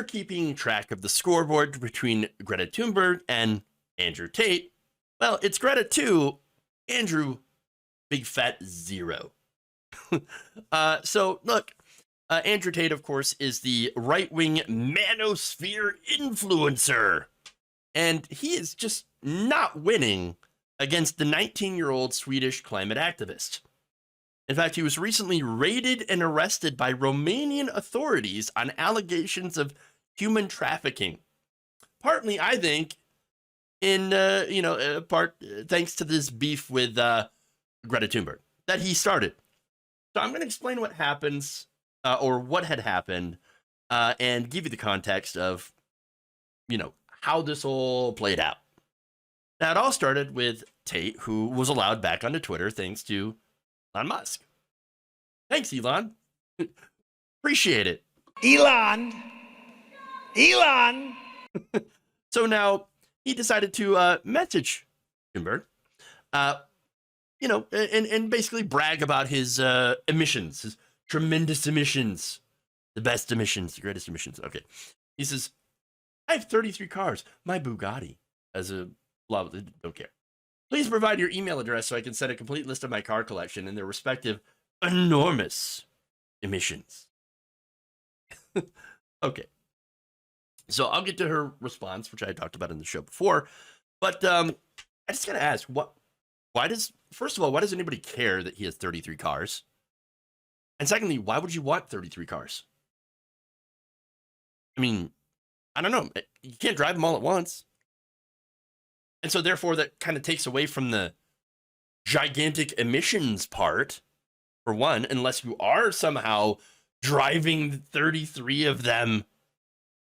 you're keeping track of the scoreboard between Greta Thunberg and Andrew Tate, well, it's Greta 2, Andrew big fat 0. So look, Andrew Tate, of course, is the right-wing manosphere influencer. And he is just not winning against the 19-year-old Swedish climate activist. In fact, he was recently raided and arrested by Romanian authorities on allegations of human trafficking. Partly, I think, in, part thanks to this beef with Greta Thunberg that he started. So I'm going to explain what happens, or what had happened, and give you the context of, how this all played out. Now, it all started with Tate, who was allowed back onto Twitter thanks to Elon Musk. Thanks, Elon. Appreciate it. Elon. So now he decided to message Thunberg, and basically brag about his emissions, his tremendous emissions, the best emissions, the greatest emissions. Okay. He says, I have 33 cars, my Bugatti, as a blah, blah, don't care. Please provide your email address so I can send a complete list of my car collection and their respective enormous emissions. Okay. So I'll get to her response, which I talked about in the show before. But I just got to ask, first of all, why does anybody care that he has 33 cars? And secondly, why would you want 33 cars? I mean, I don't know. You can't drive them all at once. And so therefore that kind of takes away from the gigantic emissions part, for one, unless you are somehow driving 33 of them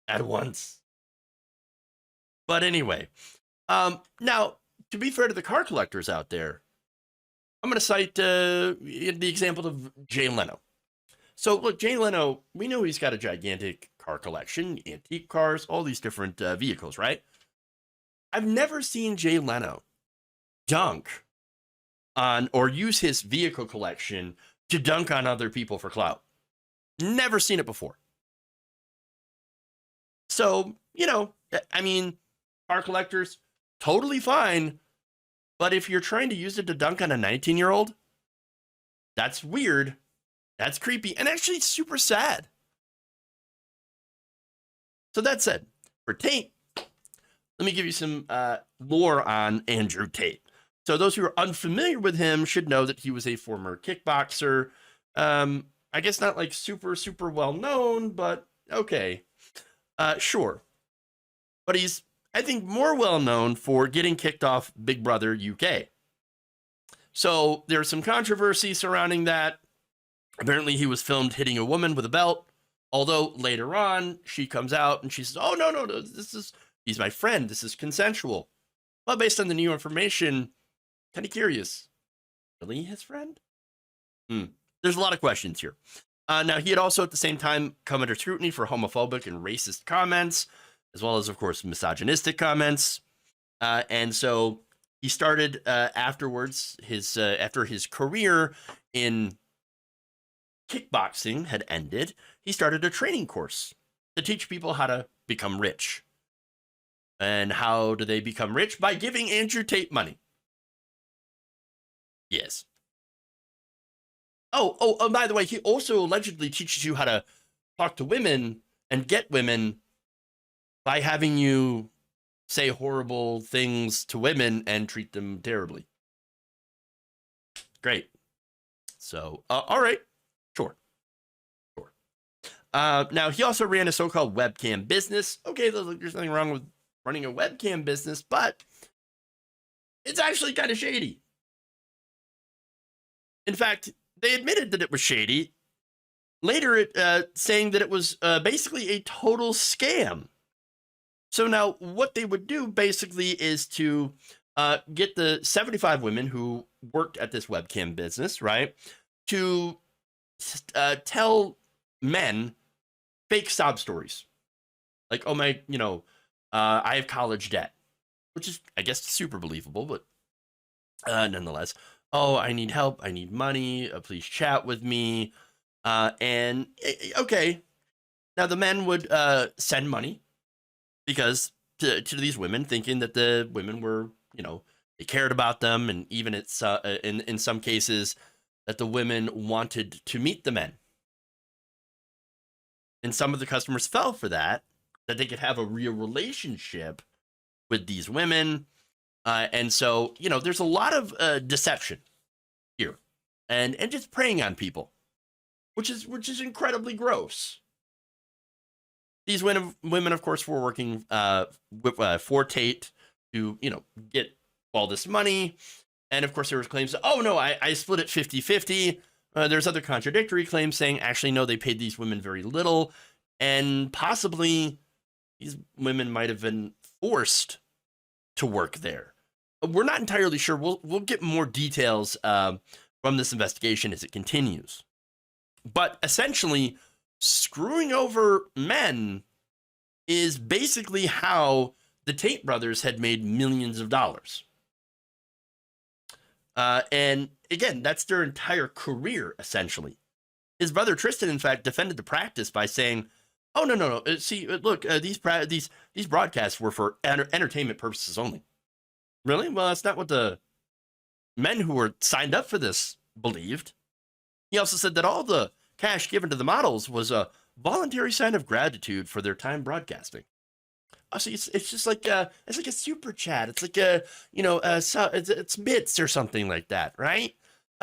at once. But anyway, now, to be fair to the car collectors out there, I'm going to cite the example of Jay Leno. So look, Jay Leno, we know he's got a gigantic car collection, antique cars, all these different vehicles, right? I've never seen Jay Leno dunk on or use his vehicle collection to dunk on other people for clout. Never seen it before. So, I mean, car collectors, totally fine. But if you're trying to use it to dunk on a 19-year-old, that's weird. That's creepy. And actually super sad. So that said, for Tate, let me give you some lore on Andrew Tate. So those who are unfamiliar with him should know that he was a former kickboxer. I guess not like super, super well known, but okay. Sure. But he's, I think, more well known for getting kicked off Big Brother UK. So there's some controversy surrounding that. Apparently he was filmed hitting a woman with a belt. Although later on, she comes out and she says, oh, no, he's my friend. This is consensual. But based on the new information, kind of curious. Really his friend? There's a lot of questions here. Now, he had also at the same time come under scrutiny for homophobic and racist comments, as well as, of course, misogynistic comments. And so he started afterwards, after his career in kickboxing had ended, he started a training course to teach people how to become rich. And how do they become rich? By giving Andrew Tate money. Yes. Oh, by the way, he also allegedly teaches you how to talk to women and get women by having you say horrible things to women and treat them terribly. Great. So, all right. Sure. Now, he also ran a so-called webcam business. Okay, there's nothing wrong with running a webcam business, but it's actually kind of shady. In fact, they admitted that it was shady. Later, saying that it was basically a total scam. So now what they would do basically is to get the 75 women who worked at this webcam business, right, to tell men fake sob stories. Like, oh my, I have college debt, which is, I guess, super believable, but nonetheless. Oh, I need help. I need money. Please chat with me. And okay, Now, the men would send money because to these women, thinking that the women were, they cared about them, and even it's in some cases that the women wanted to meet the men. And some of the customers fell for that they could have a real relationship with these women. And so, there's a lot of deception here, and just preying on people, which is incredibly gross. These women, of course, were working for Tate to, get all this money. And of course, there was claims, oh, no, I split it 50-50. There's other contradictory claims saying, actually, no, they paid these women very little. And possibly these women might have been forced to work there. We're not entirely sure. We'll get more details from this investigation as it continues. But essentially, screwing over men is basically how the Tate brothers had made millions of dollars. And again, that's their entire career, essentially. His brother Tristan, in fact, defended the practice by saying, oh, no. See, look, these broadcasts were for entertainment purposes only. Really? Well, that's not what the men who were signed up for this believed. He also said that all the cash given to the models was a voluntary sign of gratitude for their time broadcasting. So it's just like it's like a super chat. It's like it's bits or something like that, right?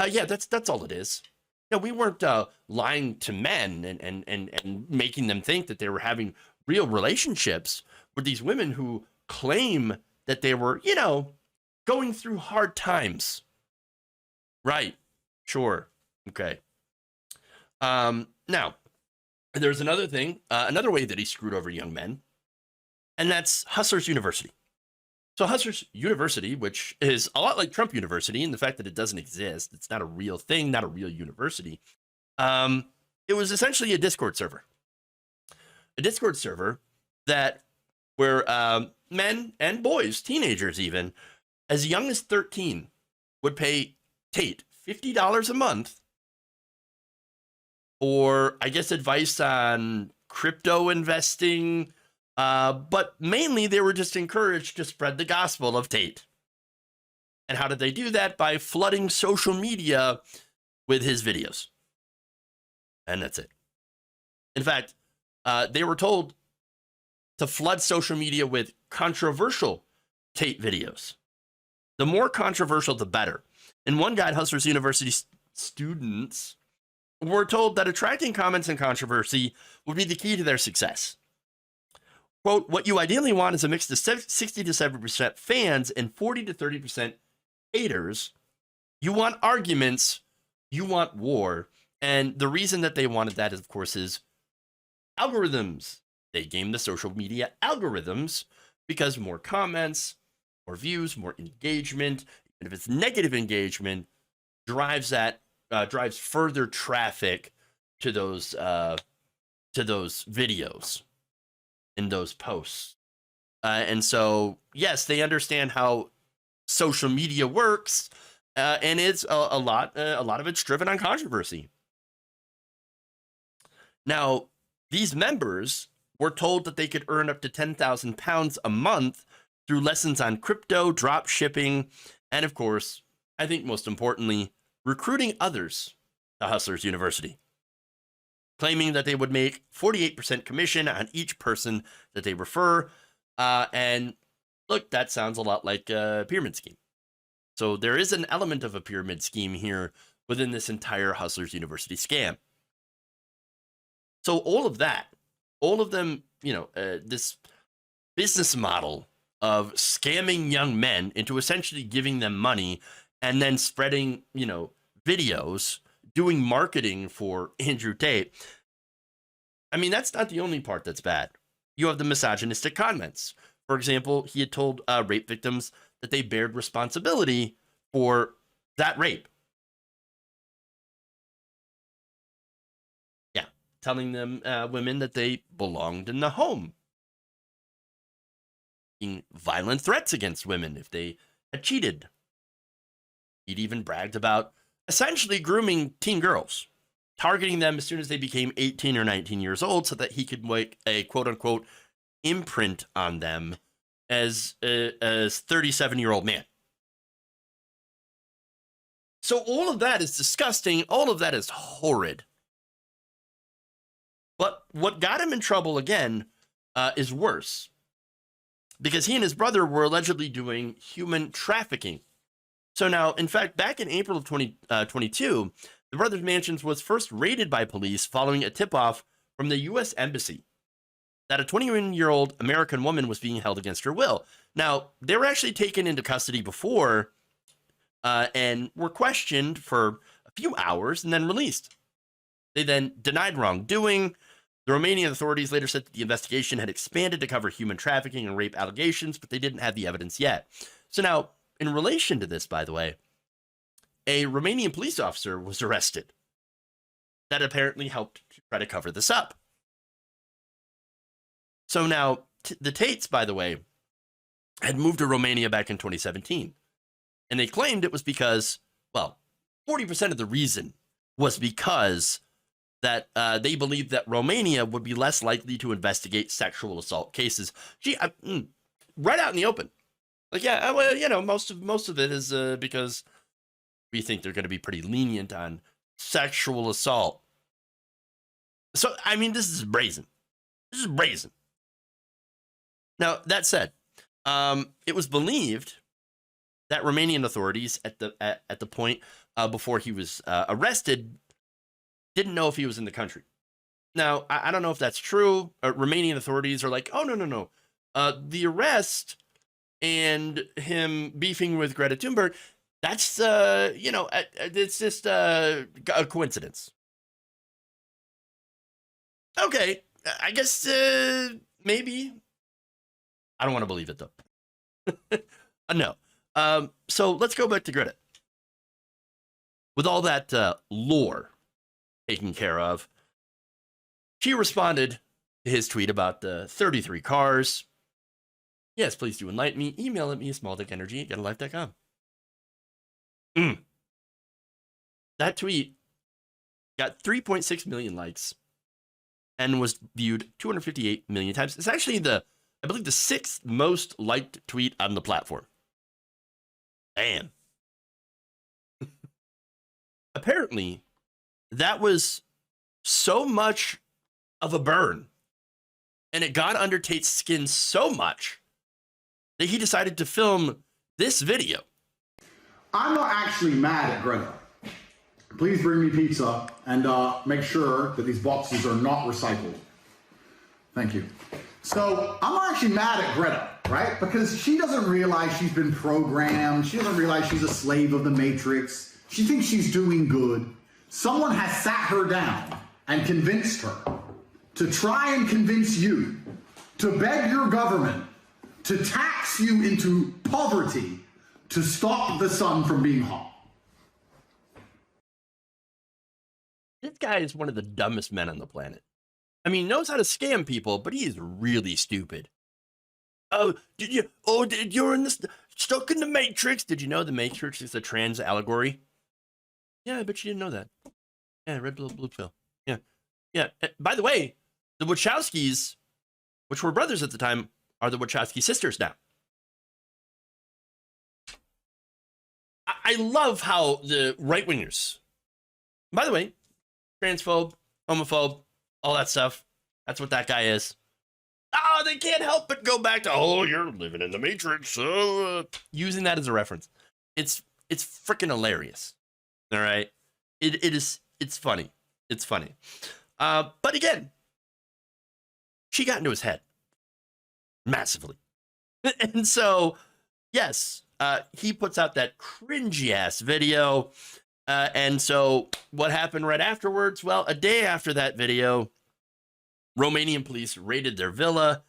Yeah, that's all it is. We weren't lying to men and making them think that they were having real relationships with these women who claim that they were, going through hard times. Right. Sure. Okay. Now, there's another thing, another way that he screwed over young men, and that's Hustlers University. So Hustlers University, which is a lot like Trump University in the fact that it doesn't exist, it's not a real thing, not a real university. It was essentially a Discord server. A Discord server that where men and boys, teenagers even, as young as 13, would pay Tate $50 a month for, I guess, advice on crypto investing, but mainly they were just encouraged to spread the gospel of Tate. And how did they do that? By flooding social media with his videos. And that's it. In fact, they were told to flood social media with controversial Tate videos. The more controversial, the better. And one guide, Hustlers University students were told that attracting comments and controversy would be the key to their success. Quote, what you ideally want is a mix of 60 to 70% fans and 40 to 30% haters. You want arguments, you want war. And the reason that they wanted that, of course, is algorithms. They game the social media algorithms because more comments, more views, more engagement. And if it's negative engagement, drives further traffic to those videos and those posts. And so, yes, they understand how social media works, and it's a lot of it's driven on controversy. Now, these members were told that they could earn up to £10,000 a month through lessons on crypto, drop shipping, and of course, I think most importantly, recruiting others to Hustlers University, claiming that they would make 48% commission on each person that they refer. And look, that sounds a lot like a pyramid scheme. So there is an element of a pyramid scheme here within this entire Hustlers University scam. So all of them, this business model of scamming young men into essentially giving them money and then spreading, videos, doing marketing for Andrew Tate. I mean, that's not the only part that's bad. You have the misogynistic comments. For example, he had told rape victims that they bared responsibility for that rape. Yeah, telling them, women, that they belonged in the home. Making violent threats against women if they had cheated. He'd even bragged about essentially grooming teen girls, targeting them as soon as they became 18 or 19 years old so that he could make a quote-unquote imprint on them as a 37-year-old man. So all of that is disgusting. All of that is horrid. But what got him in trouble again is worse, because he and his brother were allegedly doing human trafficking. So now, in fact, back in April of 2022, the brothers' mansions was first raided by police following a tip-off from the U.S. Embassy that a 21-year-old American woman was being held against her will. Now, they were actually taken into custody before and were questioned for a few hours and then released. They then denied wrongdoing. The Romanian authorities later said that the investigation had expanded to cover human trafficking and rape allegations, but they didn't have the evidence yet. So now, in relation to this, by the way, a Romanian police officer was arrested that apparently helped to try to cover this up. So now, the Tates, by the way, had moved to Romania back in 2017. And they claimed it was because, well, 40% of the reason was because that they believed that Romania would be less likely to investigate sexual assault cases. Gee, right out in the open. Like, yeah, well, you know, most of it is because we think they're going to be pretty lenient on sexual assault. So, I mean, this is brazen. This is brazen. Now, that said, it was believed that Romanian authorities at the point before he was arrested didn't know if he was in the country. Now, I don't know if that's true. Romanian authorities are like, oh, no. The arrest and him beefing with Greta Thunberg, that's, it's just a coincidence. Okay, I guess maybe. I don't want to believe it, though. No. So let's go back to Greta. With all that lore taken care of, she responded to his tweet about the 33 cars. Yes, please do enlighten me. Email at me, smalldickenergy@getalife.com. That tweet got 3.6 million likes and was viewed 258 million times. It's actually I believe the 6th most liked tweet on the platform. Damn. Apparently, that was so much of a burn, and it got under Tate's skin so much that he decided to film this video. I'm not actually mad at Greta. Please bring me pizza and make sure that these boxes are not recycled. Thank you. So I'm not actually mad at Greta, right? Because she doesn't realize she's been programmed. She doesn't realize she's a slave of the Matrix. She thinks she's doing good. Someone has sat her down and convinced her to try and convince you to beg your government to tax you into poverty to stop the sun from being hot. This guy is one of the dumbest men on the planet. I mean, knows how to scam people, but he is really stupid. Oh, you're stuck in the Matrix. Did you know the Matrix is a trans allegory? Yeah, I bet you didn't know that. Yeah, red, blue pill. Yeah. By the way, the Wachowskis, which were brothers at the time, are the Wachowski sisters now. I love how the right-wingers, by the way, transphobe, homophobe, all that stuff, that's what that guy is. Oh, they can't help but go back to, oh, you're living in the Matrix. Using that as a reference. It's freaking hilarious. All right? It's funny. It's funny. But again, she got into his head massively. And so, yes, he puts out that cringy-ass video. And so what happened right afterwards? Well, a day after that video, Romanian police raided their villa.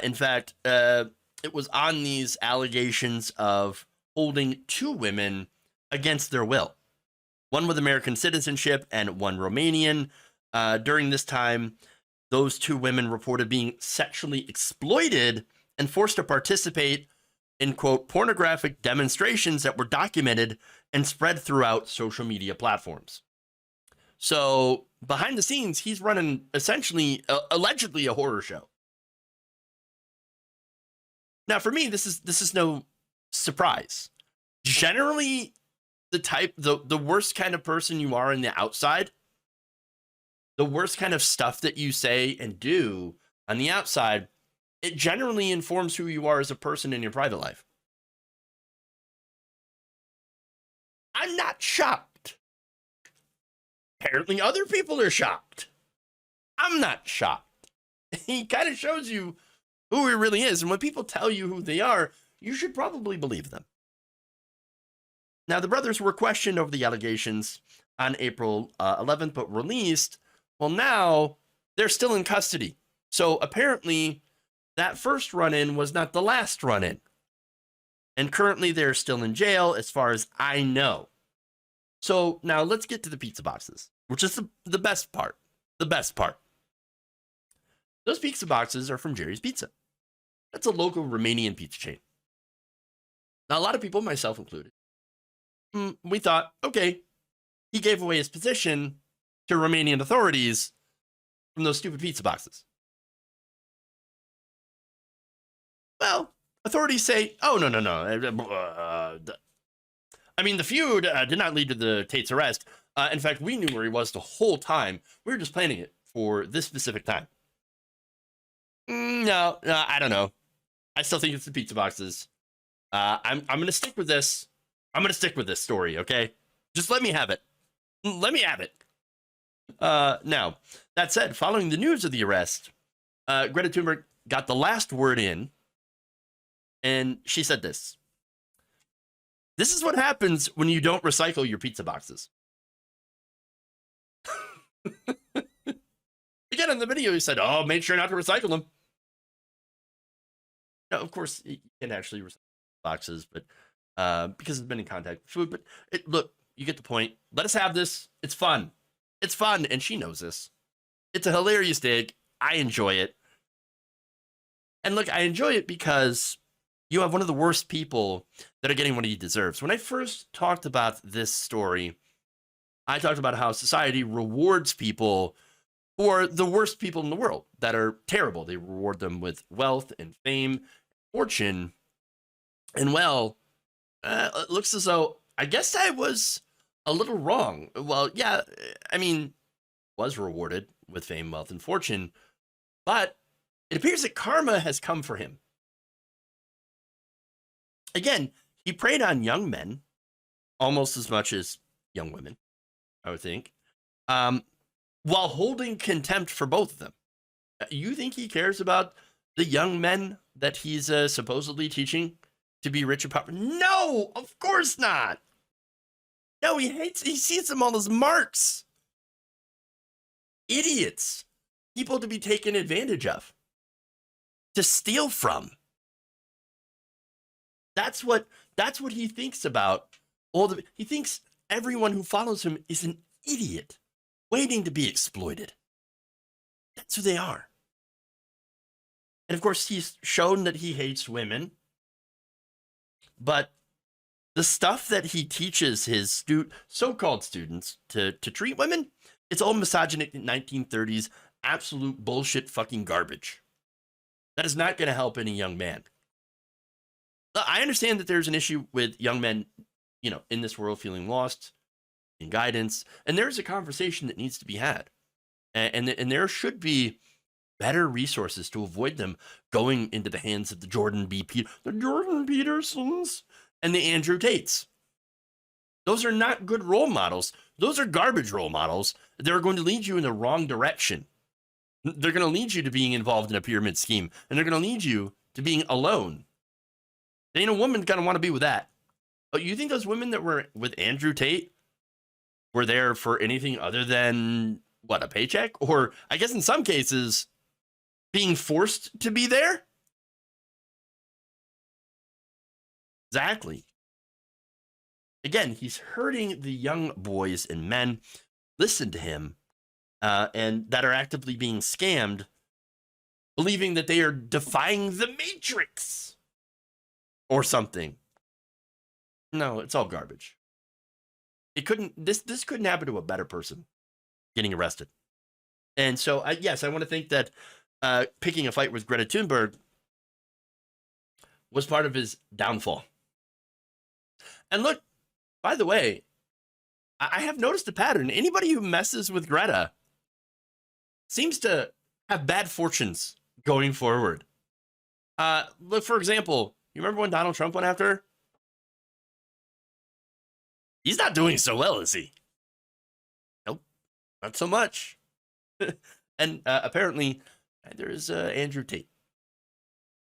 In fact, it was on these allegations of holding 2 women against their will. One with American citizenship and one Romanian. During this time, those 2 women reported being sexually exploited and forced to participate in, quote, pornographic demonstrations that were documented and spread throughout social media platforms. So behind the scenes, he's running essentially, allegedly, a horror show. Now, for me, this is no surprise. Generally, the worst kind of person you are in the outside, the worst kind of stuff that you say and do on the outside, it generally informs who you are as a person in your private life. I'm not shocked. Apparently, other people are shocked. I'm not shocked. He kind of shows you who he really is. And when people tell you who they are, you should probably believe them. Now, the brothers were questioned over the allegations on April 11th, but released. Well, now they're still in custody. So apparently, that first run-in was not the last run-in. And currently, they're still in jail, as far as I know. So now let's get to the pizza boxes, which is the best part. The best part. Those pizza boxes are from Jerry's Pizza. That's a local Romanian pizza chain. Now, a lot of people, myself included, we thought, okay, he gave away his position to Romanian authorities from those stupid pizza boxes. Well, authorities say, oh, no. I mean, the feud did not lead to the Tate's arrest. In fact, we knew where he was the whole time. We were just planning it for this specific time. No, I don't know. I still think it's the pizza boxes. I'm going to stick with this. I'm going to stick with this story, okay? Just let me have it. Let me have it. Now, that said, following the news of the arrest, Greta Thunberg got the last word in, and she said this. This is what happens when you don't recycle your pizza boxes. Again, in the video, he said, oh, make sure not to recycle them. Now, of course, you can actually recycle boxes, but because it's been in contact with food. But look, you get the point. Let us have this. It's fun. It's fun, and she knows this. It's a hilarious dig. I enjoy it. And look, I enjoy it because you have one of the worst people that are getting what he deserves. When I first talked about this story, I talked about how society rewards people for the worst people in the world that are terrible. They reward them with wealth and fame, fortune. And well, it looks as though, I guess I was a little wrong. Well, yeah, I mean, was rewarded with fame, wealth, and fortune, but it appears that karma has come for him. Again, he preyed on young men almost as much as young women, I would think, while holding contempt for both of them. You think he cares about the young men that he's supposedly teaching to be rich and powerful? No, of course not. No, he sees them all as marks. Idiots. People to be taken advantage of. To steal from. That's what he thinks about. He thinks everyone who follows him is an idiot waiting to be exploited. That's who they are. And of course, he's shown that he hates women. But the stuff that he teaches his so-called students to treat women, it's all misogynistic 1930s, absolute bullshit fucking garbage. That is not going to help any young man. I understand that there's an issue with young men, in this world feeling lost in guidance, and there's a conversation that needs to be had. And there should be better resources to avoid them going into the hands of the Jordan Petersons and the Andrew Tates. Those are not good role models. Those are garbage role models. They're going to lead you in the wrong direction. They're going to lead you to being involved in a pyramid scheme, and they're going to lead you to being alone. Ain't a woman going to want to be with that. But you think those women that were with Andrew Tate were there for anything other than, a paycheck? Or, I guess in some cases, being forced to be there? Exactly. Again, he's hurting the young boys and men. Listen to him. And that are actively being scammed, believing that they are defying the Matrix or something. No, it's all garbage. This couldn't happen to a better person. getting arrested. And so, yes, I want to think that picking a fight with Greta Thunberg was part of his downfall. And look, by the way, I have noticed a pattern. Anybody who messes with Greta seems to have bad fortunes going forward. Look, for example, you remember when Donald Trump went after her? He's not doing so well, is he? Nope, not so much. And apparently, there's Andrew Tate.